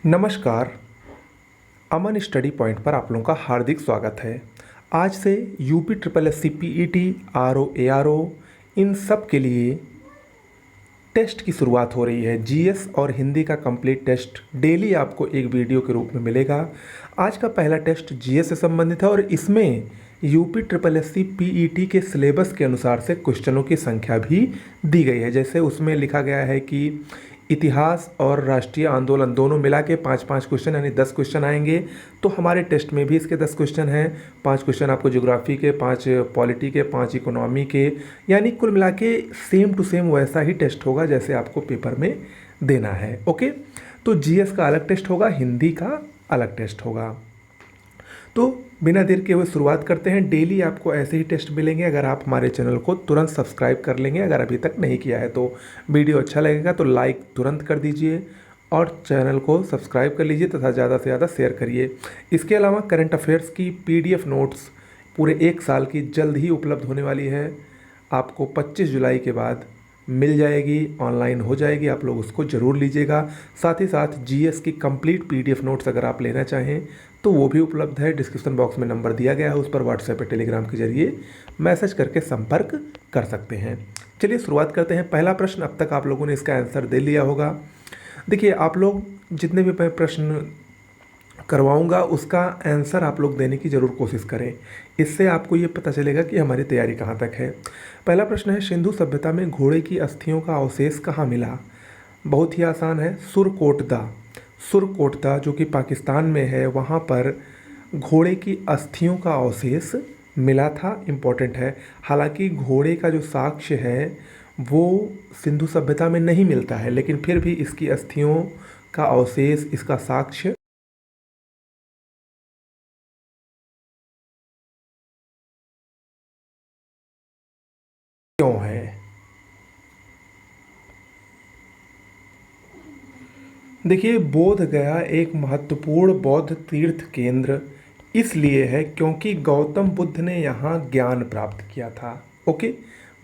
नमस्कार। अमन study point पर आप लोगों का हार्दिक स्वागत है। आज से UP triple S C PET R O A R O इन सब के लिए टेस्ट की शुरुआत हो रही है। जीएस और हिंदी का कंप्लीट टेस्ट डेली आपको एक वीडियो के रूप में मिलेगा। आज का पहला टेस्ट जीएस से संबंधित है और इसमें UP triple S C PET के सिलेबस के अनुसार से क्वेश्चनों की संख्या भी दी गई है। जैसे उसमें लिखा गया है कि इतिहास और राष्ट्रीय आंदोलन दोनों मिला के 5-5 क्वेश्चन यानी 10 क्वेश्चन आएंगे। तो हमारे टेस्ट में भी इसके 10 क्वेश्चन हैं। 5 क्वेश्चन आपको ज्योग्राफी के, 5 पॉलिटी के, 5 इकोनॉमी के, यानी कुल मिला के सेम टू सेम वैसा ही टेस्ट होगा जैसे आपको पेपर में देना है। ओके, तो जीएस का अलग टेस्ट होगा, हिंदी का अलग टेस्ट होगा। तो बिना देर के हुए शुरुआत करते हैं। डेली आपको ऐसे ही टेस्ट मिलेंगे अगर आप हमारे चैनल को तुरंत सब्सक्राइब कर लेंगे। अगर अभी तक नहीं किया है तो वीडियो अच्छा लगेगा तो लाइक तुरंत कर दीजिए और चैनल को सब्सक्राइब कर लीजिए तथा ज़्यादा से ज़्यादा शेयर करिए। इसके अलावा करंट अफेयर्स की पीडीएफ नोट्स पूरे 1 साल की जल्द ही उपलब्ध होने वाली है। आपको 25 जुलाई के बाद मिल जाएगी, ऑनलाइन हो जाएगी, आप लोग उसको ज़रूर लीजिएगा। साथ ही साथ जीएस की कंप्लीट पीडीएफ नोट्स अगर आप लेना चाहें तो वो भी उपलब्ध है। डिस्क्रिप्शन बॉक्स में नंबर दिया गया है, उस पर व्हाट्सएप या टेलीग्राम के जरिए मैसेज करके संपर्क कर सकते हैं। चलिए शुरुआत करते हैं। पहला प्रश्न, अब तक आप लोगों ने इसका आंसर दे लिया होगा। देखिए, आप लोग जितने भी मैं प्रश्न करवाऊंगा उसका आंसर आप लोग देने की ज़रूर कोशिश करें। इससे आपको ये पता चलेगा कि हमारी तैयारी कहाँ तक है। पहला प्रश्न है, सिंधु सभ्यता में घोड़े की अस्थियों का अवशेष कहाँ मिला? बहुत ही आसान है, सुरकोटदा। सुरकोटदा जो कि पाकिस्तान में है, वहाँ पर घोड़े की अस्थियों का अवशेष मिला था। इम्पोर्टेंट है। हालांकि घोड़े का जो साक्ष्य है वो सिंधु सभ्यता में नहीं मिलता है, लेकिन फिर भी इसकी अस्थियों का अवशेष, इसका साक्ष्य क्यों है? देखिए, बोध गया एक महत्वपूर्ण बौद्ध तीर्थ केंद्र इसलिए है क्योंकि गौतम बुद्ध ने यहाँ ज्ञान प्राप्त किया था। ओके,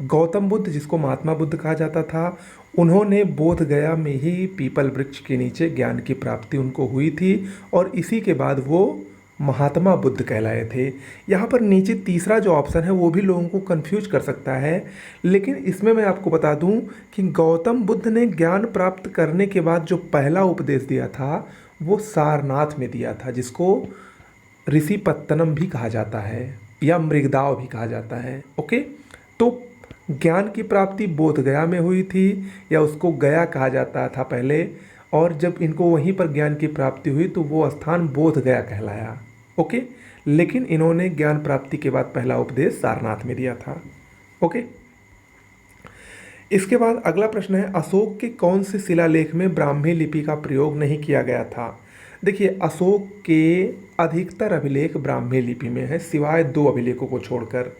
गौतम बुद्ध जिसको महात्मा बुद्ध कहा जाता था, उन्होंने बोध गया में ही पीपल वृक्ष के नीचे ज्ञान की प्राप्ति उनको हुई थी और इसी के बाद वो महात्मा बुद्ध कहलाए थे। यहाँ पर नीचे तीसरा जो ऑप्शन है वो भी लोगों को कंफ्यूज कर सकता है, लेकिन इसमें मैं आपको बता दूं कि गौतम बुद्ध ने ज्ञान प्राप्त करने के बाद जो पहला उपदेश दिया था वो सारनाथ में दिया था, जिसको ऋषि पत्तनम भी कहा जाता है या मृगदाव भी कहा जाता है। ओके, तो ज्ञान की प्राप्ति बोध गया में हुई थी, या उसको गया कहा जाता था पहले, और जब इनको वहीं पर ज्ञान की प्राप्ति हुई तो वो स्थान बोध गया कहलाया। ओके, लेकिन इन्होंने ज्ञान प्राप्ति के बाद पहला उपदेश सारनाथ में दिया था। ओके, इसके बाद अगला प्रश्न है, अशोक के कौन से शिलालेख में ब्राह्मी लिपि का प्रयोग नहीं किया गया था? देखिए, अशोक के अधिकतर अभिलेख ब्राह्मी लिपि में है, सिवाय 2 अभिलेखों को छोड़कर,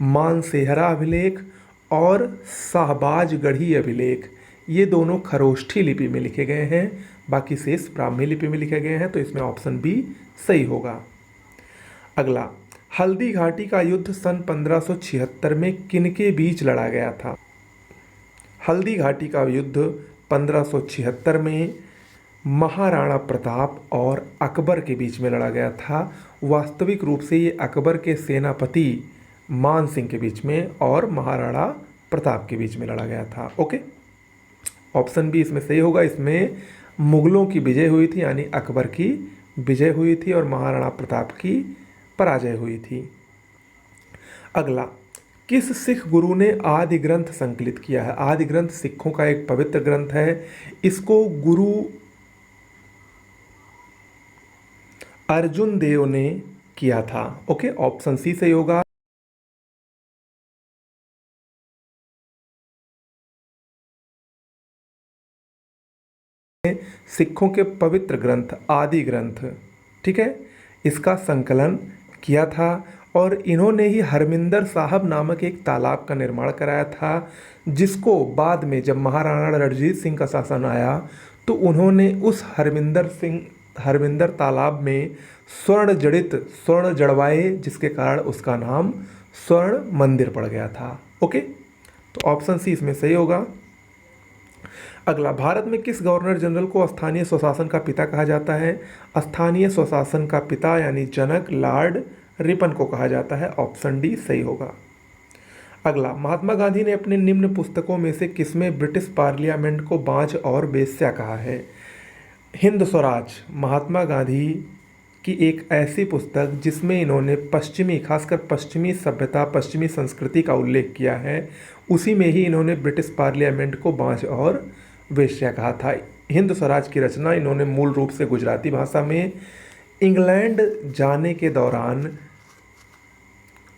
मानसेहरा अभिलेख और शाहबाजगढ़ी अभिलेख। ये दोनों खरोष्ठी लिपि में लिखे गए हैं, बाकी शेष ब्राह्मी लिपि में लिखे गए हैं, तो इसमें ऑप्शन बी सही होगा। अगला, हल्दी घाटी का युद्ध सन 1576 में किनके बीच लड़ा गया था? हल्दी घाटी का युद्ध 1576 में महाराणा प्रताप और अकबर के बीच में लड़ा गया था। वास्तविक रूप से ये अकबर के सेनापति मान सिंह के बीच में और महाराणा प्रताप के बीच में लड़ा गया था। ओके, ऑप्शन बी इसमें सही होगा। इसमें मुगलों की विजय हुई थी, यानी अकबर की विजय हुई थी और महाराणा प्रताप की पराजय हुई थी। अगला, किस सिख गुरु ने आदि ग्रंथ संकलित किया है? आदि ग्रंथ सिखों का एक पवित्र ग्रंथ है। इसको गुरु अर्जुन देव ने किया था। ओके, ऑप्शन सी सही होगा। सिखों के पवित्र ग्रंथ आदि ग्रंथ, ठीक है, इसका संकलन किया था और इन्होंने ही हरमिंदर साहब नामक एक तालाब का निर्माण कराया था, जिसको बाद में जब महाराणा रणजीत सिंह का शासन आया तो उन्होंने उस हरमिंदर तालाब में स्वर्ण जड़वाए, जिसके कारण उसका नाम स्वर्ण मंदिर पड़ गया था। ओके, तो ऑप्शन सी इसमें सही होगा। अगला, भारत में किस गवर्नर जनरल को स्थानीय स्वशासन का पिता कहा जाता है? स्थानीय स्वशासन का पिता यानी जनक लॉर्ड रिपन को कहा जाता है। ऑप्शन डी सही होगा। अगला, महात्मा गांधी ने अपने निम्न पुस्तकों में से किसमें ब्रिटिश पार्लियामेंट को बांझ और बेश्या कहा है? हिंद स्वराज महात्मा गांधी की एक ऐसी पुस्तक जिसमें इन्होंने पश्चिमी, खासकर पश्चिमी सभ्यता, पश्चिमी संस्कृति का उल्लेख किया है, उसी में ही इन्होंने ब्रिटिश पार्लियामेंट को बांझ और वेश्या कहा था। हिंद स्वराज की रचना इन्होंने मूल रूप से गुजराती भाषा में इंग्लैंड जाने के दौरान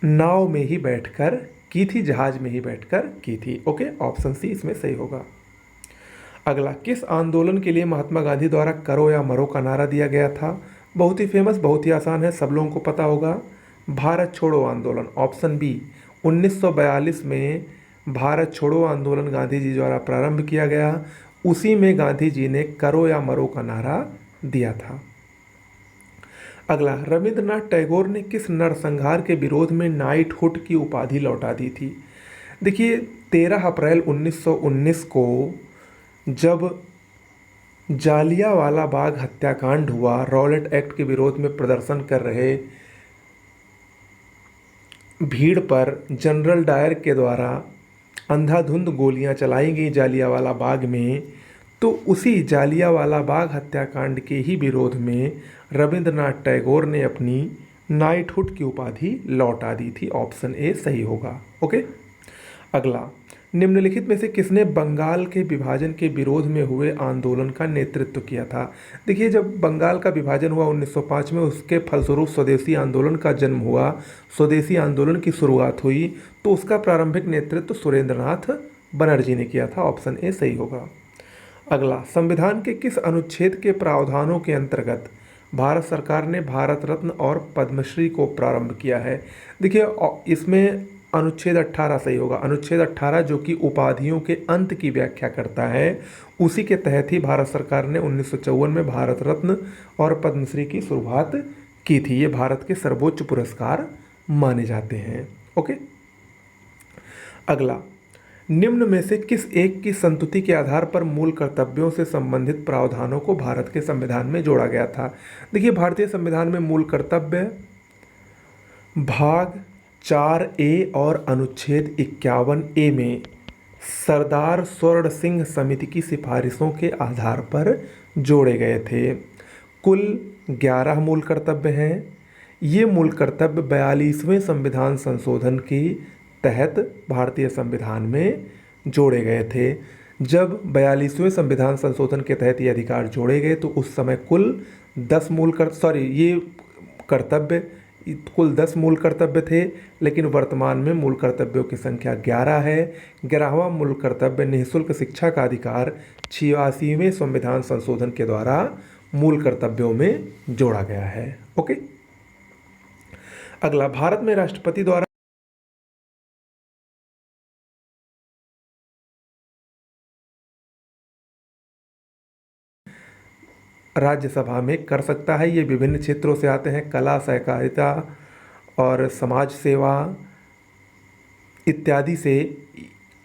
नाव में ही बैठकर की थी, जहाज में ही बैठकर की थी। ओके, ऑप्शन सी इसमें सही होगा। अगला, किस आंदोलन के लिए महात्मा गांधी द्वारा करो या मरो का नारा दिया गया था? बहुत ही फेमस, बहुत ही आसान है, सब लोगों को पता होगा। भारत छोड़ो आंदोलन। ऑप्शन बी, 1942 में भारत छोड़ो आंदोलन गांधी जी द्वारा प्रारंभ किया गया, उसी में गांधी जी ने करो या मरो का नारा दिया था। अगला, रविंद्रनाथ टैगोर ने किस नरसंहार के विरोध में नाइटहुड की उपाधि लौटा दी थी? देखिए, 13 अप्रैल 1919 को जब जालियांवाला बाग हत्याकांड हुआ, रॉलेट एक्ट के विरोध में प्रदर्शन कर रहे भीड़ पर जनरल डायर के द्वारा अंधाधुंध गोलियां चलाई गई जालियांवाला बाग में, तो उसी जालियांवाला बाग हत्याकांड के ही विरोध में रविंद्रनाथ टैगोर ने अपनी नाइटहुड की उपाधि लौटा दी थी। ऑप्शन ए सही होगा। ओके, अगला, निम्नलिखित में से किसने बंगाल के विभाजन के विरोध में हुए आंदोलन का नेतृत्व किया था? देखिए, जब बंगाल का विभाजन हुआ 1905 में, उसके फलस्वरूप स्वदेशी आंदोलन का जन्म हुआ, स्वदेशी आंदोलन की शुरुआत हुई, तो उसका प्रारंभिक नेतृत्व सुरेंद्रनाथ बनर्जी ने किया था। ऑप्शन ए सही होगा। अगला, संविधान के किस अनुच्छेद के प्रावधानों के अंतर्गत भारत सरकार ने भारत रत्न और पद्मश्री को प्रारंभ किया है? देखिए, इसमें अनुच्छेद 18 सही होगा। अनुच्छेद 18 जो कि उपाधियों के अंत की व्याख्या करता है, उसी के तहत ही भारत सरकार ने 1954 में भारत रत्न और पद्मश्री की शुरुआत की थी। ये भारत के सर्वोच्च पुरस्कार माने जाते हैं। ओके, अगला, निम्न में से किस एक की संतुति के आधार पर मूल कर्तव्यों से संबंधित प्रावधानों को भारत के संविधान में जोड़ा गया था? देखिए, भारतीय संविधान में मूल कर्तव्य भाग 4A और अनुच्छेद 51A में सरदार स्वर्ण सिंह समिति की सिफारिशों के आधार पर जोड़े गए थे। कुल 11 मूल कर्तव्य हैं। ये मूल कर्तव्य 42वें संविधान संशोधन के तहत भारतीय संविधान में जोड़े गए थे। जब 42वें संविधान संशोधन के तहत ये अधिकार जोड़े गए, तो उस समय कुल 10 मूल कर्तव्य थे, लेकिन वर्तमान में मूल कर्तव्यों की संख्या 11 है। 11वां मूल कर्तव्य निःशुल्क शिक्षा का अधिकार 86वें संविधान संशोधन के द्वारा मूल कर्तव्यों में जोड़ा गया है। ओके, अगला, भारत में राष्ट्रपति द्वारा राज्यसभा में कर सकता है। ये विभिन्न क्षेत्रों से आते हैं, कला, सहकारिता और समाज सेवा इत्यादि से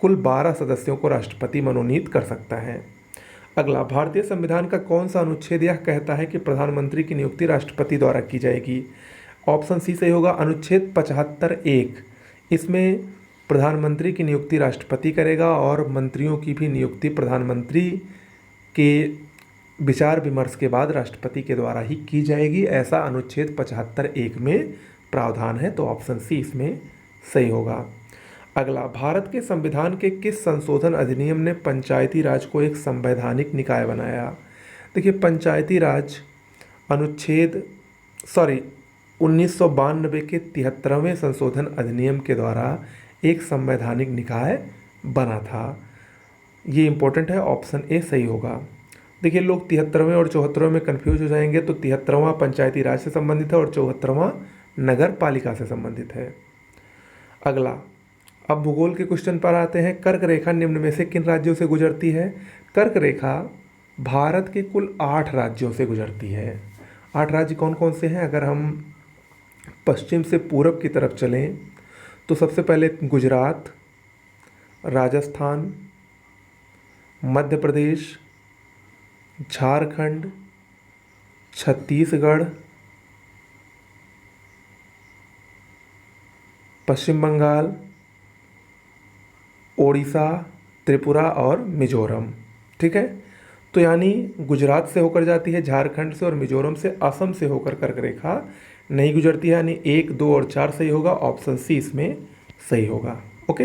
कुल 12 सदस्यों को राष्ट्रपति मनोनीत कर सकता है। अगला, भारतीय संविधान का कौन सा अनुच्छेद यह कहता है कि प्रधानमंत्री की नियुक्ति राष्ट्रपति द्वारा की जाएगी? ऑप्शन सी सही होगा। अनुच्छेद 75(1), इसमें प्रधानमंत्री की नियुक्ति राष्ट्रपति करेगा और मंत्रियों की भी नियुक्ति प्रधानमंत्री के विचार विमर्श के बाद राष्ट्रपति के द्वारा ही की जाएगी, ऐसा अनुच्छेद 75(1) में प्रावधान है। तो ऑप्शन सी इसमें सही होगा। अगला, भारत के संविधान के किस संशोधन अधिनियम ने पंचायती राज को एक संवैधानिक निकाय बनाया? देखिए, पंचायती राज 1992 के 73वें संशोधन अधिनियम के द्वारा एक संवैधानिक निकाय बना था। ये इंपॉर्टेंट है, ऑप्शन ए सही होगा। देखिए, लोग 73वें और 74वें में कन्फ्यूज हो जाएंगे, तो 73वां पंचायती राज से संबंधित है और 74वां नगर पालिका से संबंधित है। अगला, अब भूगोल के क्वेश्चन पर आते हैं। कर्क रेखा निम्न में से किन राज्यों से गुजरती है? कर्क रेखा भारत के कुल 8 राज्यों से गुजरती है। 8 राज्य कौन कौन से हैं? अगर हम पश्चिम से पूरब की तरफ चलें तो सबसे पहले गुजरात, राजस्थान, मध्य प्रदेश, झारखंड, छत्तीसगढ़, पश्चिम बंगाल, ओडिशा, त्रिपुरा और मिजोरम। ठीक है, तो यानी गुजरात से होकर जाती है, झारखंड से और मिजोरम से, असम से होकर कर्क रेखा नहीं गुजरती है, यानी 1, 2 और 4 सही होगा, ऑप्शन सी इसमें सही होगा। ओके,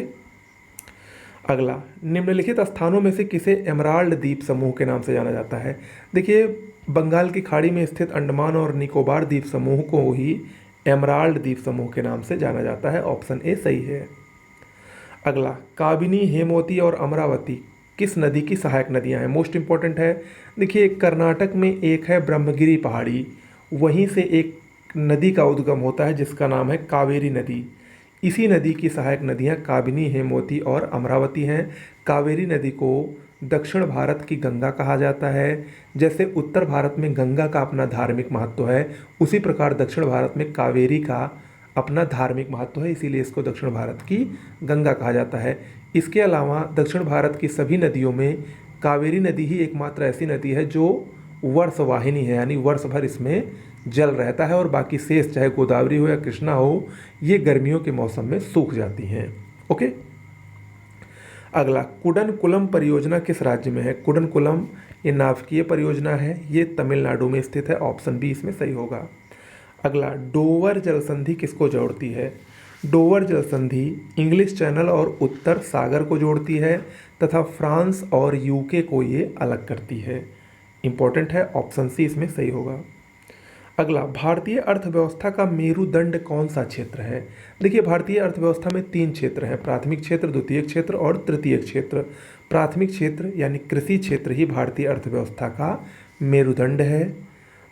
अगला, निम्नलिखित स्थानों में से किसे एमराल्ड द्वीप समूह के नाम से जाना जाता है? देखिए, बंगाल की खाड़ी में स्थित अंडमान और निकोबार द्वीप समूह को ही एमराल्ड द्वीप समूह के नाम से जाना जाता है, ऑप्शन ए सही है। अगला, काबिनी, हेमवती और अमरावती किस नदी की सहायक नदियां हैं? मोस्ट इंपॉर्टेंट है। देखिए, कर्नाटक में एक है ब्रह्मगिरी पहाड़ी, वहीं से एक नदी का उद्गम होता है जिसका नाम है कावेरी नदी। इसी नदी की सहायक नदियां काबिनी, हेमवती और अमरावती हैं। कावेरी नदी को दक्षिण भारत की गंगा कहा जाता है। जैसे उत्तर भारत में गंगा का अपना धार्मिक महत्व है, उसी प्रकार दक्षिण भारत में कावेरी का अपना धार्मिक महत्व है, इसीलिए इसको दक्षिण भारत की गंगा कहा जाता है। इसके अलावा दक्षिण भारत की सभी नदियों में कावेरी नदी ही एकमात्र ऐसी नदी है जो वर्षवाहिनी है, यानी वर्ष भर इसमें जल रहता है, और बाकी शेष चाहे गोदावरी हो या कृष्णा हो, ये गर्मियों के मौसम में सूख जाती हैं। ओके, अगला, कुडनकुलम परियोजना किस राज्य में है? कुडनकुलम ये नाभिकीय परियोजना है, ये तमिलनाडु में स्थित है, ऑप्शन बी इसमें सही होगा। अगला, डोवर जलसंधि किसको जोड़ती है? डोवर जलसंधि इंग्लिश चैनल और उत्तर सागर को जोड़ती है तथा फ्रांस और यूके को ये अलग करती है। इंपॉर्टेंट है, ऑप्शन सी इसमें सही होगा। अगला, भारतीय अर्थव्यवस्था का मेरुदंड कौन सा क्षेत्र है? देखिए, भारतीय अर्थव्यवस्था में 3 क्षेत्र हैं, प्राथमिक क्षेत्र, द्वितीयक क्षेत्र और तृतीयक क्षेत्र। प्राथमिक क्षेत्र यानी कृषि क्षेत्र ही भारतीय अर्थव्यवस्था का मेरुदंड है।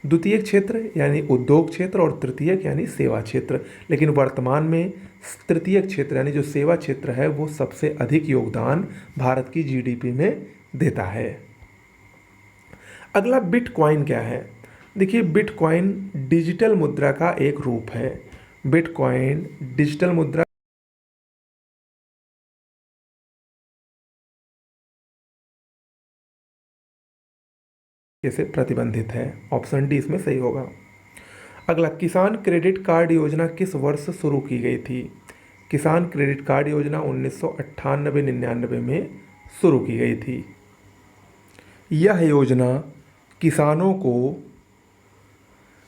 द्वितीयक क्षेत्र यानी उद्योग क्षेत्र और तृतीयक यानी सेवा क्षेत्र। लेकिन वर्तमान में तृतीयक क्षेत्र यानी जो सेवा क्षेत्र है वो सबसे अधिक योगदान भारत की जीडीपी में देता है। अगला, बिटकॉइन क्या है? देखिए, बिटकॉइन डिजिटल मुद्रा का एक रूप है। बिटकॉइन डिजिटल मुद्रा से प्रतिबंधित है, ऑप्शन डी इसमें सही होगा। अगला, किसान क्रेडिट कार्ड योजना किस वर्ष शुरू की गई थी? किसान क्रेडिट कार्ड योजना 1998-99 में शुरू की गई थी। यह योजना किसानों को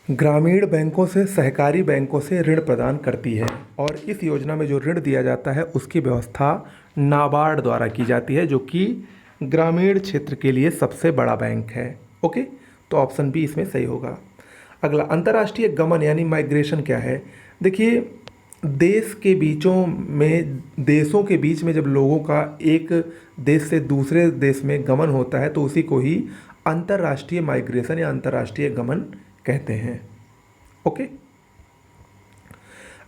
ग्रामीण बैंकों से, सहकारी बैंकों से ऋण प्रदान करती है, और इस योजना में जो ऋण दिया जाता है उसकी व्यवस्था नाबार्ड द्वारा की जाती है, जो कि ग्रामीण क्षेत्र के लिए सबसे बड़ा बैंक है। ओके, तो ऑप्शन बी इसमें सही होगा। अगला, अंतर्राष्ट्रीय गमन यानी माइग्रेशन क्या है? देखिए, देश के बीचों में, देशों के बीच में जब लोगों का एक देश से दूसरे देश में गमन होता है तो उसी को ही अंतर्राष्ट्रीय माइग्रेशन या अंतर्राष्ट्रीय गमन कहते हैं। ओके,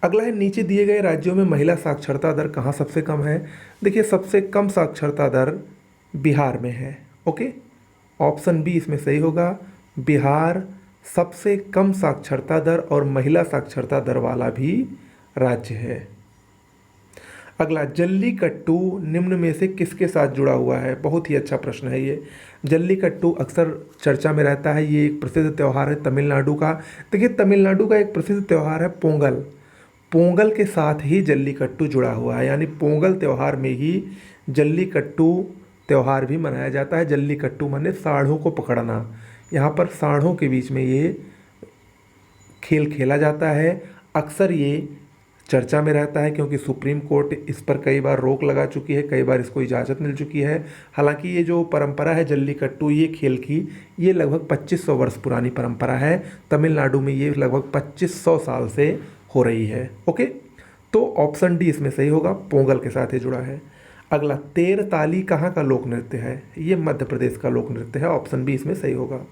अगला है, नीचे दिए गए राज्यों में महिला साक्षरता दर कहाँ सबसे कम है? देखिए, सबसे कम साक्षरता दर बिहार में है। ओके, ऑप्शन बी इसमें सही होगा। बिहार सबसे कम साक्षरता दर और महिला साक्षरता दर वाला भी राज्य है। अगला, जल्लीकट्टू निम्न में से किसके साथ जुड़ा हुआ है? बहुत ही अच्छा प्रश्न है ये। जल्लीकट्टू अक्सर चर्चा में रहता है, ये एक प्रसिद्ध त्यौहार है तमिलनाडु का। देखिए, तमिलनाडु का एक प्रसिद्ध त्यौहार है पोंगल। पोंगल के साथ ही जल्लीकट्टू जुड़ा हुआ है, यानी पोंगल त्यौहार में ही जल्लीकट्टू त्यौहार भी मनाया जाता है। जल्लीकट्टू माने सांडों को पकड़ना, यहाँ पर सांडों के बीच में ये खेल खेला जाता है। अक्सर ये चर्चा में रहता है क्योंकि सुप्रीम कोर्ट इस पर कई बार रोक लगा चुकी है, कई बार इसको इजाज़त मिल चुकी है। हालांकि ये जो परंपरा है जल्लीकट्टू ये खेल की, ये लगभग 2500 वर्ष पुरानी परंपरा है। तमिलनाडु में ये लगभग 2500 साल से हो रही है। ओके, तो ऑप्शन डी इसमें सही होगा, पोंगल के साथ ये जुड़ा है। अगला, तेरताली कहाँ का लोक नृत्य है? ये मध्य प्रदेश का लोक नृत्य है, ऑप्शन बी इसमें सही होगा।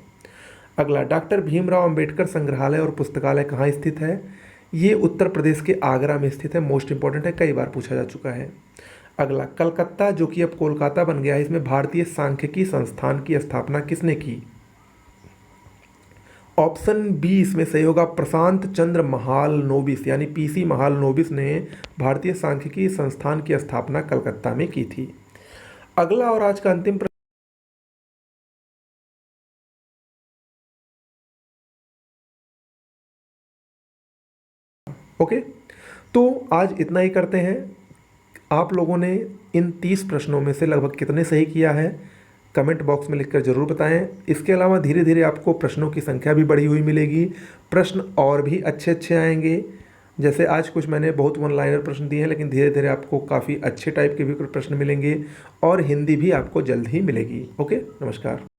अगला, डॉक्टर भीमराव अंबेडकर संग्रहालय और पुस्तकालय कहाँ स्थित है? ये उत्तर प्रदेश के आगरा में स्थित है। मोस्ट इंपॉर्टेंट है, कई बार पूछा जा चुका है। अगला, कलकत्ता जो कि अब कोलकाता बन गया है, इसमें भारतीय सांख्यिकी संस्थान की स्थापना किसने की? ऑप्शन बी इसमें सही होगा, प्रशांत चंद्र महालनोबिस यानी पीसी महालनोबिस ने भारतीय सांख्यिकी संस्थान की स्थापना कलकत्ता में की थी। अगला और आज का अंतिम ओके, तो आज इतना ही करते हैं। आप लोगों ने इन 30 प्रश्नों में से लगभग कितने सही किया है कमेंट बॉक्स में लिखकर ज़रूर बताएं। इसके अलावा धीरे धीरे आपको प्रश्नों की संख्या भी बढ़ी हुई मिलेगी, प्रश्न और भी अच्छे अच्छे आएंगे। जैसे आज कुछ मैंने बहुत वन लाइनर प्रश्न दिए हैं, लेकिन धीरे धीरे आपको काफ़ी अच्छे टाइप के भी प्रश्न मिलेंगे और हिंदी भी आपको जल्द ही मिलेगी। ओके, नमस्कार।